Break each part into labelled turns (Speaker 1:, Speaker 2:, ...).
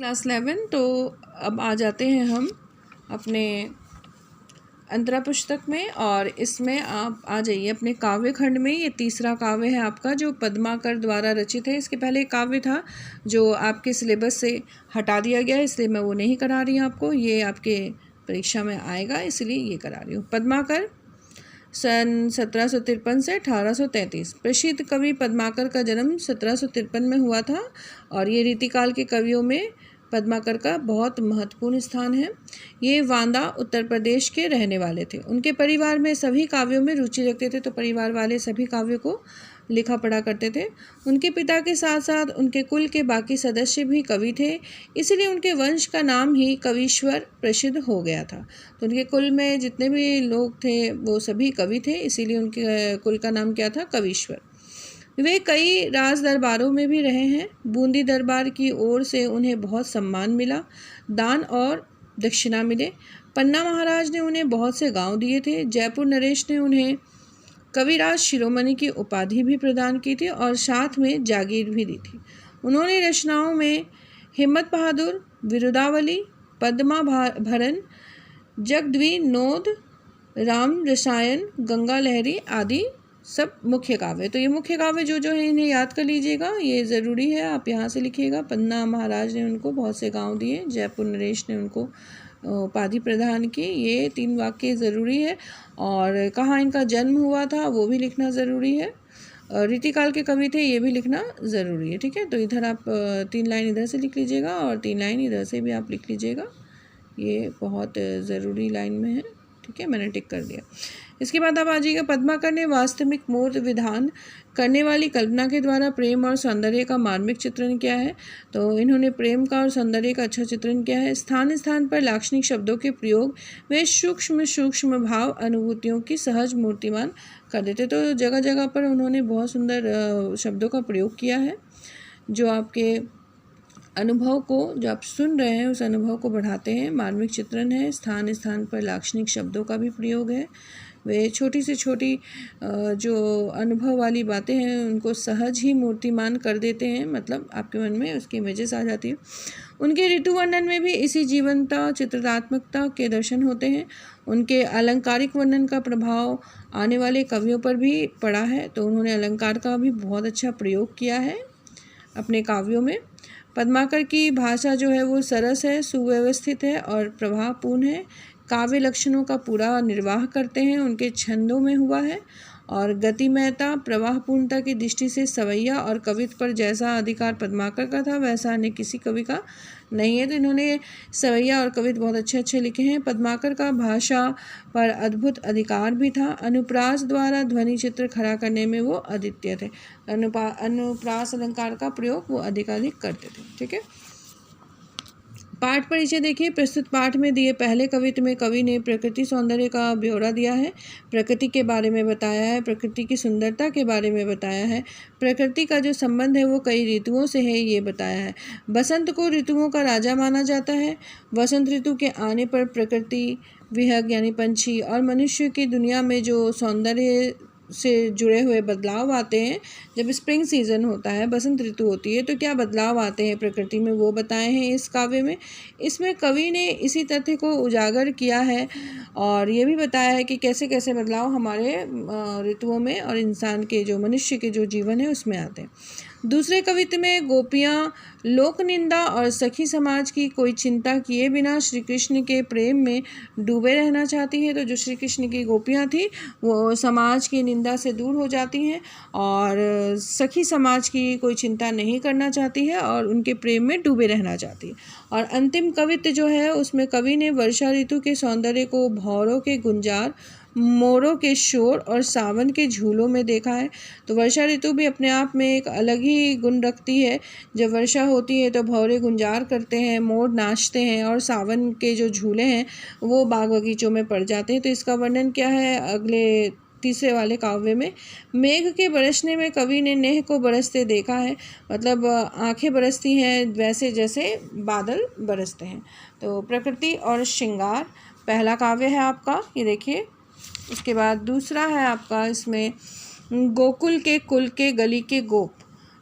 Speaker 1: Class 11। तो अब आ जाते हैं हम अपने अंतरा पुस्तक में, और इसमें आप आ जाइए अपने काव्य खंड में। ये तीसरा काव्य है आपका जो पद्माकर द्वारा रचित है। इसके पहले एक काव्य था जो आपके सिलेबस से हटा दिया गया है, इसलिए मैं वो नहीं करा रही हूँ आपको। ये आपके परीक्षा में आएगा, इसलिए ये करा रही हूँ। पद्माकर सन 1753 से 1833। प्रसिद्ध कवि पद्माकर का जन्म 1753 में हुआ था, और ये रीतिकाल के कवियों में पद्माकर का बहुत महत्वपूर्ण स्थान है। ये वांदा उत्तर प्रदेश के रहने वाले थे। उनके परिवार में सभी काव्यों में रुचि रखते थे, तो परिवार वाले सभी काव्यों को लिखा पढ़ा करते थे। उनके पिता के साथ साथ उनके कुल के बाकी सदस्य भी कवि थे, इसलिए उनके वंश का नाम ही कवीश्वर प्रसिद्ध हो गया था। तो उनके कुल में जितने भी लोग थे वो सभी कवि थे, इसीलिए उनके कुल का नाम क्या था? कवीश्वर। वे कई राज दरबारों में भी रहे हैं। बूंदी दरबार की ओर से उन्हें बहुत सम्मान मिला, दान और दक्षिणा मिले। पन्ना महाराज ने उन्हें बहुत से गांव दिए थे। जयपुर नरेश ने उन्हें कविराज शिरोमणि की उपाधि भी प्रदान की थी और साथ में जागीर भी दी थी। उन्होंने रचनाओं में हिम्मत बहादुर, विरुदावली, पद्मा भरण, जगद्विनोद, राम रसायन, गंगा लहरी आदि सब मुख्य काव्य। तो ये मुख्य काव्य जो है इन्हें याद कर लीजिएगा, ये ज़रूरी है, आप यहाँ से लिखिएगा। पन्ना महाराज ने उनको बहुत से गांव दिए, जयपुर नरेश ने उनको उपाधि प्रदान की, ये 3 वाक्य ज़रूरी है। और कहाँ इनका जन्म हुआ था वो भी लिखना ज़रूरी है। रीतिकाल के कवि थे ये भी लिखना ज़रूरी है, ठीक है। तो इधर आप 3 लाइन इधर से लिख लीजिएगा और 3 लाइन इधर से भी आप लिख लीजिएगा, ये बहुत ज़रूरी लाइन में है, ठीक है। मैंने टिक कर दिया। इसके बाद आप आ जाइएगा। पद्माकर ने वास्तविक मूर्त विधान करने वाली कल्पना के द्वारा प्रेम और सौंदर्य का मार्मिक चित्रण किया है। तो इन्होंने प्रेम का और सौंदर्य का अच्छा चित्रण किया है। स्थान स्थान पर लाक्षणिक शब्दों के प्रयोग वे सूक्ष्म सूक्ष्म भाव अनुभूतियों की सहज मूर्तिमान कर देते। तो जगह जगह पर उन्होंने बहुत सुंदर शब्दों का प्रयोग किया है, जो आपके अनुभव को, जो आप सुन रहे हैं उस अनुभव को बढ़ाते हैं। मार्मिक चित्रण है। स्थान स्थान पर लाक्षणिक शब्दों का भी प्रयोग है। वे छोटी से छोटी जो अनुभव वाली बातें हैं उनको सहज ही मूर्तिमान कर देते हैं, मतलब आपके मन में उसकी इमेजेस आ जाती है। उनके ऋतु वर्णन में भी इसी जीवंतता चित्रात्मकता के दर्शन होते हैं। उनके अलंकारिक वर्णन का प्रभाव आने वाले कवियों पर भी पड़ा है, तो उन्होंने अलंकार का भी बहुत अच्छा प्रयोग किया है अपने काव्यों में। पद्माकर की भाषा जो है वो सरस है, सुव्यवस्थित है और प्रभावपूर्ण है। काव्य लक्षणों का पूरा निर्वाह करते हैं, उनके छंदों में हुआ है। और गतिमयता प्रवाहपूर्णता की दृष्टि से सवैया और कवित्व पर जैसा अधिकार पद्माकर का था वैसा अन्य किसी कवि का नहीं है। तो इन्होंने सवैया और कवित्व बहुत अच्छे अच्छे लिखे हैं। पद्माकर का भाषा पर अद्भुत अधिकार भी था। अनुप्रास द्वारा ध्वनि चित्र खड़ा करने में वो अद्वितीय थे। अनुप्रास अलंकार का प्रयोग वो अधिकाधिक करते थे, ठीक है। पाठ परिचय देखिए। प्रस्तुत पाठ में दिए पहले कवित्व में कवि ने प्रकृति सौंदर्य का ब्यौरा दिया है, प्रकृति के बारे में बताया है, प्रकृति की सुंदरता के बारे में बताया है, प्रकृति का जो संबंध है वो कई ऋतुओं से है ये बताया है। बसंत को ऋतुओं का राजा माना जाता है। वसंत ऋतु के आने पर प्रकृति विहग यानी पंछी और मनुष्य की दुनिया में जो सौंदर्य से जुड़े हुए बदलाव आते हैं। जब स्प्रिंग सीजन होता है, बसंत ऋतु होती है, तो क्या बदलाव आते हैं प्रकृति में वो बताए हैं इस काव्य में। इसमें कवि ने इसी तथ्य को उजागर किया है और ये भी बताया है कि कैसे कैसे बदलाव हमारे ऋतुओं में और इंसान के जो मनुष्य के जो जीवन है उसमें आते हैं। दूसरे कवित्व में गोपियाँ लोक निंदा और सखी समाज की कोई चिंता किए बिना श्री कृष्ण के प्रेम में डूबे रहना चाहती हैं। तो जो श्री कृष्ण की गोपियाँ थी वो समाज की निंदा से दूर हो जाती हैं और सखी समाज की कोई चिंता नहीं करना चाहती है और उनके प्रेम में डूबे रहना चाहती है। और अंतिम कवित्व जो है उसमें कवि ने वर्षा ऋतु के सौंदर्य को भौरों के गुंजार, मोरों के शोर और सावन के झूलों में देखा है। तो वर्षा ऋतु भी अपने आप में एक अलग ही गुण रखती है। जब वर्षा होती है तो भौरे गुंजार करते हैं, मोर नाचते हैं और सावन के जो झूले हैं वो बाग बगीचों में पड़ जाते हैं। तो इसका वर्णन क्या है अगले तीसरे वाले काव्य में। मेघ के बरसने में कवि ने नेह को बरसते देखा है, मतलब आंखें बरसती हैं वैसे जैसे बादल बरसते हैं। तो प्रकृति और श्रृंगार पहला काव्य है आपका, ये देखिए। उसके बाद दूसरा है आपका इसमें गोकुल के कुल के गली के गोप,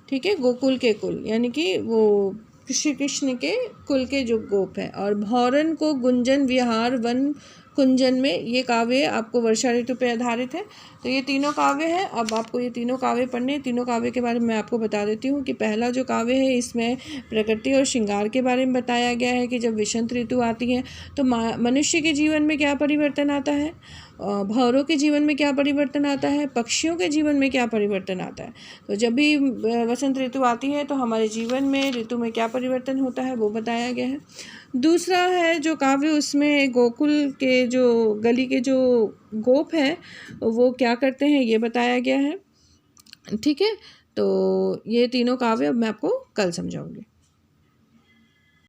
Speaker 1: ठीक है। गोकुल के कुल यानी कि वो श्री कृष्ण के कुल के जो गोप हैं। और भौरन को गुंजन विहार वन कुंजन में, ये काव्य आपको वर्षा ऋतु पे आधारित है। तो ये तीनों काव्य हैं। अब आपको ये तीनों काव्य पढ़ने, तीनों काव्य के बारे में मैं आपको बता देती हूँ कि पहला जो काव्य है इसमें प्रकृति और श्रृंगार के बारे में बताया गया है कि जब वसंत ऋतु आती है तो मनुष्य के जीवन में क्या परिवर्तन आता है, भौरों के जीवन में क्या परिवर्तन आता है, पक्षियों के जीवन में क्या परिवर्तन आता है। तो जब भी वसंत ऋतु आती है तो हमारे जीवन में ऋतु में क्या परिवर्तन होता है वो बताया गया है। दूसरा है जो काव्य, उसमें गोकुल के जो गली के जो गोप हैं वो क्या करते हैं ये बताया गया है। ठीक है, तो ये तीनों काव्य अब मैं आपको कल समझाऊंगी।